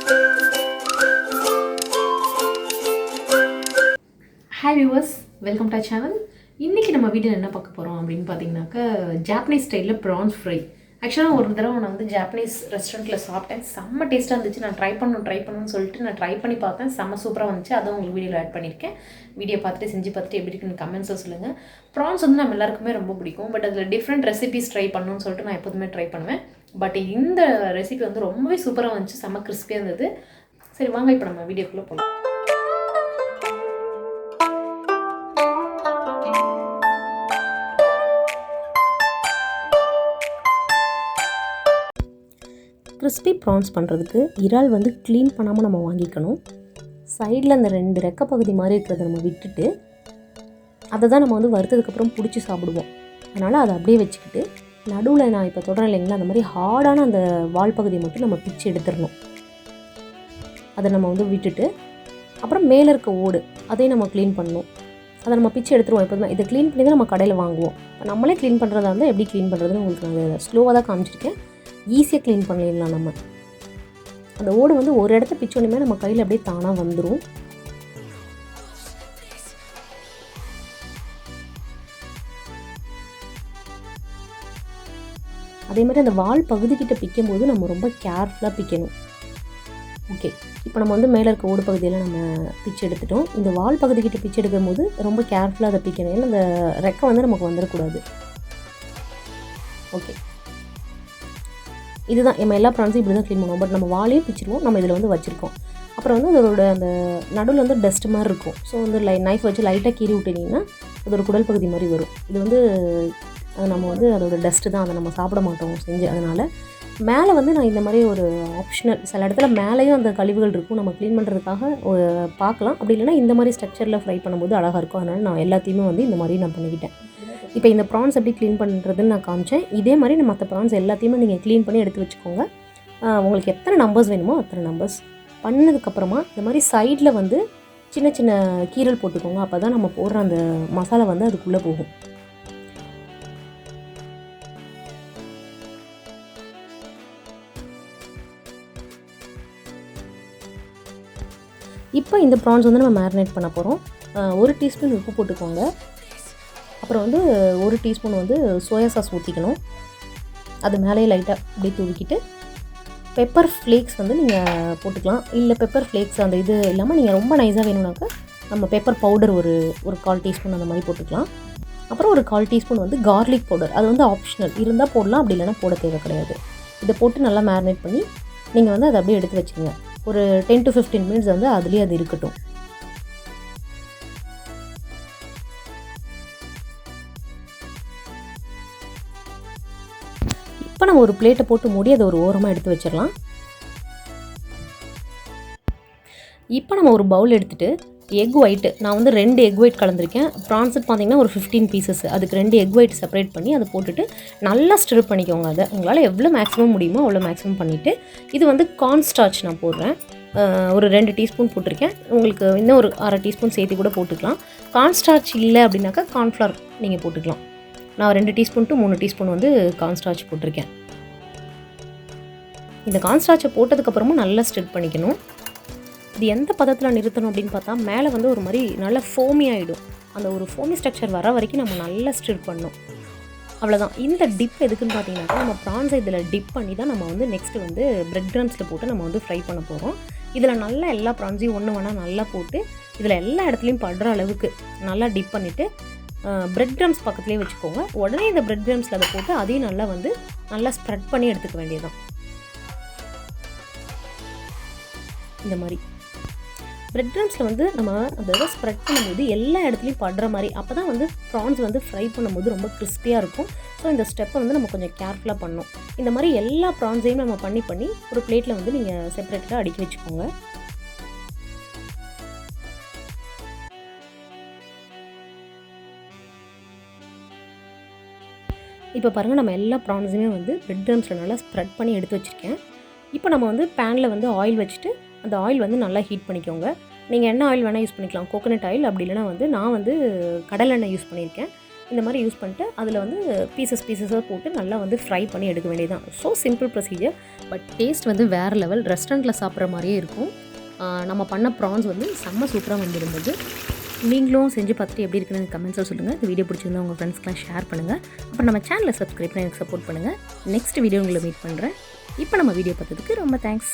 Hi viewers, welcome to our channel. இன்றைக்கி நம்ம video என்ன பார்க்க போகிறோம் அப்படின்னு பார்த்தீங்கன்னாக்கா ஜாப்பனீஸ் ஸ்டைலில் ப்ரான்ஸ் ஃப்ரை. ஆக்சுவலாக ஒரு தடவை நான் வந்து ஜாப்பனீஸ் ரெஸ்டாரண்ட்டில் சாப்பிட்டேன். செம்ம டேஸ்ட்டாக இருந்துச்சு. நான் ட்ரை பண்ணணும்னு சொல்லிட்டு நான் ட்ரை பண்ணி பார்த்தேன். செம்ம சூப்பராக வந்துச்சு. அதை உங்களுக்கு வீடியோவில் ஆட் பண்ணியிருக்கேன். வீடியோ பார்த்துட்டு செஞ்சு பார்த்துட்டு எப்படி இருக்குன்னு கமெண்ட்ஸில் சொல்லுங்கள். ப்ரான்ஸ் வந்து நம்ம எல்லாருக்குமே ரொம்ப பிடிக்கும். பட் அதில் டிஃப்ரெண்ட் ரெசிபிஸ் ட்ரை பண்ணணும்னு சொல்லிட்டு நான் எப்போதுமே ட்ரை பண்ணுவேன். பட் இந்த ரெசிபி வந்து ரொம்பவே சூப்பராக வந்துச்சு. செம்ம கிறிஸ்பியாக இருந்தது. சரி வாங்க இப்போ நம்ம வீடியோக்குள்ளே போகலாம். கிறிஸ்பி ப்ரான்ஸ் பண்ணுறதுக்கு இறால் வந்து க்ளீன் பண்ணாமல் நம்ம வாங்கிக்கணும். சைடில் அந்த 2 ரெக்க பகுதி மாதிரி இருக்கிறத நம்ம விட்டுட்டு அதை தான் நம்ம வந்து வறுத்ததுக்கப்புறம் பிடிச்சி சாப்பிடுவோம். அதனால் அதை அப்படியே வச்சுக்கிட்டு நடுவில் நான் இப்போ தொடரேன் இல்லைங்களா, அந்த மாதிரி ஹார்டான அந்த வால் பகுதியை மட்டும் நம்ம பிச்சு எடுத்துடணும். அதை நம்ம வந்து விட்டுட்டு அப்புறம் மேலே இருக்க ஓடு அதையும் நம்ம க்ளீன் பண்ணணும். அதை நம்ம பிச்சு எடுத்துருவோம். எப்போதுமே இதை க்ளீன் பண்ணி தான் நம்ம கடையில் வாங்குவோம். நம்மளே க்ளீன் பண்ணுறதா இருந்தால் எப்படி க்ளீன் பண்ணுறதுன்னு உங்களுக்கு நான் ஸ்லோவாக தான் காமிச்சிருக்கேன். ஈஸியாக க்ளீன் பண்ணிடலாம். நம்ம அந்த ஓடு வந்து ஒரு இடத்த பிச்சோன்னுமே நம்ம கையில் அப்படியே தானாக வந்துடும். அதே மாதிரி அந்த வால் பகுதிக்கிட்ட பிக்கும் போது நம்ம ரொம்ப கேர்ஃபுல்லாக பிக்கணும். ஓகே, இப்போ நம்ம வந்து மேலே இருக்க ஓடு பகுதியில் நம்ம பிச்சு எடுத்துட்டோம். இந்த வால் பகுதிக்கிட்ட பிச்சு எடுக்கும் போது ரொம்ப கேர்ஃபுல்லாக அதை பிக்கணும். ஏன்னா அந்த ரெக்கை வந்து நமக்கு வந்துடக்கூடாது. ஓகே, இதுதான் நம்ம எல்லா ப்ரான்ஸும் இப்படி தான் க்ளீன் பண்ணுவோம். பட் நம்ம வாலையும் பிச்சிருவோம். நம்ம இதில் வந்து வச்சுருக்கோம். அப்புறம் வந்து அதோட அந்த நடுவில் வந்து டஸ்ட் மாதிரி இருக்கும். ஸோ வந்து நைஃப் வச்சு லைட்டாக கீறி விட்டுட்டிங்கன்னா அது ஒரு குடல் பகுதி மாதிரி வரும். இது வந்து நம்ம வந்து அதோட டஸ்ட்டு தான், அதை நம்ம சாப்பிட மாட்டோம் செஞ்சு. அதனால் மேலே வந்து நான் இந்த மாதிரி ஒரு ஆப்ஷனல், சில இடத்துல மேலேயும் அந்த கழிவுகள் இருக்கும், நம்ம க்ளீன் பண்ணுறதுக்காக பார்க்கலாம். அப்படி இல்லைனா இந்த மாதிரி ஸ்ட்ரக்சரில் ஃப்ரை பண்ணும்போது அழகாக இருக்கும். அதனால் நான் எல்லாத்தையுமே வந்து இந்த மாதிரி நான் பண்ணிக்கிட்டேன். இப்போ இந்த ப்ரான்ஸ் எப்படி க்ளீன் பண்ணுறதுன்னு நான் காமிச்சேன். இதே மாதிரி நம்ம மற்ற ப்ரான்ஸ் எல்லாத்தையுமே நீங்கள் க்ளீன் பண்ணி எடுத்து வச்சுக்கோங்க. உங்களுக்கு எத்தனை நம்பர்ஸ் வேணுமோ அத்தனை நம்பர்ஸ் பண்ணதுக்கப்புறமா இந்த மாதிரி சைடில் வந்து சின்ன சின்ன கீரல் போட்டுக்கோங்க. அப்போ தான் நம்ம போடுற அந்த மசாலா வந்து அதுக்குள்ளே போகும். இப்போ இந்த ப்ரான்ஸ் வந்து நம்ம மேரினேட் பண்ண போகிறோம். 1 டீஸ்பூன் உப்பு போட்டுக்கோங்க. அப்புறம் வந்து 1 டீஸ்பூன் வந்து சோயா சாஸ் ஊற்றிக்கணும். அது மேலேயே லைட்டாக அப்படியே தூவிக்கிட்டு பெப்பர் ஃப்ளேக்ஸ் வந்து நீங்கள் போட்டுக்கலாம். இல்லை பெப்பர் ஃப்ளேக்ஸ் அந்த இது இல்லாமல் நீங்கள் ரொம்ப நைஸாக வேணும்னாக்கா நம்ம பெப்பர் பவுடர் ஒரு 1/4 டீஸ்பூன் அந்த மாதிரி போட்டுக்கலாம். அப்புறம் ஒரு 1/4 டீஸ்பூன் வந்து கார்லிக் பவுடர். அது வந்து ஆப்ஷனல், இருந்தால் போடலாம், அப்படி இல்லைனா போட தேவை கிடையாது. இதை போட்டு நல்லா மேரினேட் பண்ணி நீங்கள் வந்து அதை அப்படியே எடுத்து வச்சுக்கோங்க. ஒரு 10 to 15 மினிட்ஸ் வந்து அதுலேயே அது இருக்கட்டும். இப்போ நம்ம ஒரு பிளேட்டை போட்டு மூடி அதை ஒரு ஓரமாக எடுத்து வச்சிடலாம். இப்போ நம்ம ஒரு பவுல் எடுத்துகிட்டு எக் ஒயிட்டு, நான் வந்து 2 எக் ஒயிட் கலந்துருக்கேன். ப்ரான்ஸுக்கு பார்த்தீங்கன்னா ஒரு 15 பீசஸ், அதுக்கு 2 எக் ஒயிட் செப்பரேட் பண்ணி அதை போட்டுட்டு நல்லா ஸ்டிர் பண்ணிக்கோங்க. அதை உங்களால் எவ்வளோ மேக்ஸிமம் முடியுமோ அவ்வளோ மேக்ஸிமம் பண்ணிவிட்டு இது வந்து கார்ன் ஸ்டார்ச் நான் போடுறேன். ஒரு 2 டீஸ்பூன் போட்டிருக்கேன். உங்களுக்கு இன்னும் ஒரு 1/2 டீஸ்பூன் சேர்த்து கூட போட்டுக்கலாம். கார்ன் ஸ்டார்ச் இல்லை அப்படின்னாக்கா கார்ன்ஃப்ளவர் நீங்கள் போட்டுக்கலாம். நான் 2 டீஸ்பூன் to 3 டீஸ்பூன் வந்து கார்ன் ஸ்டார்ச் போட்டிருக்கேன். இந்த கார்ன் ஸ்டார்ச்சை போட்டதுக்கப்புறமும் நல்லா ஸ்டிர் பண்ணிக்கணும். இது எந்த பதத்தில் நிறுத்தணும் அப்படின்னு பார்த்தா மேலே வந்து ஒரு மாதிரி நல்லா ஃபோமி ஆகிடும். அந்த ஒரு ஃபோமி ஸ்ட்ரக்சர் வர வரைக்கும் நம்ம நல்லா ஸ்டிர் பண்ணணும். அவ்வளோதான். இந்த டிப் எதுக்குன்னு பார்த்தீங்கன்னாக்கா நம்ம ப்ரான்ஸை இதில் டிப் பண்ணி தான் நம்ம வந்து நெக்ஸ்ட்டு வந்து பிரெட் க்ரம்ஸில் போட்டு நம்ம வந்து ஃப்ரை பண்ண போகிறோம். இதில் நல்லா எல்லா ப்ரான்ஸையும் ஒன்று நல்லா போட்டு இதில் எல்லா இடத்துலையும் படுற அளவுக்கு நல்லா டிப் பண்ணிவிட்டு பிரெட் க்ரம்ஸ் பக்கத்துலேயே வச்சுக்கோங்க. உடனே இந்த பிரெட் க்ரம்ஸில் அதை போட்டு அதையும் நல்லா வந்து நல்லா ஸ்ப்ரெட் பண்ணி எடுத்துக்க வேண்டியதுதான். இந்த மாதிரி பிரெட் க்ரம்ஸில் வந்து நம்ம அதை ஸ்ப்ரெட் பண்ணும்போது எல்லா இடத்துலையும் படுற மாதிரி, அப்போ தான் வந்து ப்ரான்ஸ் வந்து ஃப்ரை பண்ணும்போது ரொம்ப கிறிஸ்பியாக இருக்கும். ஸோ இந்த ஸ்டெப்பை வந்து நம்ம கொஞ்சம் கேர்ஃபுல்லாக பண்ணணும். இந்த மாதிரி எல்லா ப்ரான்ஸையும் நம்ம பண்ணி ஒரு பிளேட்டில் வந்து நீங்கள் செப்பரேட்டாக அடுக்கி வச்சுக்கோங்க. இப்போ பாருங்கள், நம்ம எல்லா ப்ரான்ஸுமே வந்து பிரெட் க்ரம்ஸில் நல்லா ஸ்ப்ரெட் பண்ணி எடுத்து வச்சுருக்கேன். இப்போ நம்ம வந்து பேனில் வந்து ஆயில் வச்சுட்டு அந்த ஆயில் வந்து நல்லா ஹீட் பண்ணிக்கோங்க. நீங்கள் என்ன ஆயில் வேணால் யூஸ் பண்ணிக்கலாம், கோகோனட் ஆயில், அப்படி இல்லைனா வந்து நான் வந்து கடலெண்ணெய் யூஸ் பண்ணியிருக்கேன். இந்த மாதிரி யூஸ் பண்ணிட்டு அதில் வந்து பீசஸாக போட்டு நல்லா வந்து ஃப்ரை பண்ணி எடுக்க வேண்டியதுதான். So simple procedure, but taste வந்து வேறு லெவல். ரெஸ்டாரண்ட்டில் சாப்பிட்ற மாதிரியே இருக்கும். நம்ம பண்ண ப்ரான்ஸ் வந்து செம்ம சூப்பராக வந்துருந்தது. நீங்களும் செஞ்சு பார்த்துட்டு எப்படி இருக்குன்னு கமெண்ட்ஸில் சொல்லுங்கள். இந்த வீடியோ பிடிச்சிருந்தா உங்கள் ஃப்ரெண்ட்ஸ்க்கெலாம் ஷேர் பண்ணுங்கள். அப்புறம் நம்ம சேனலை சப்ஸ்கிரைப் பண்ணி எனக்கு சப்போர்ட் பண்ணுங்கள். நெக்ஸ்ட் வீடியோ உங்களை மீட் பண்ணுறேன். இப்போ நம்ம வீடியோ பார்த்ததுக்கு ரொம்ப தேங்க்ஸ்.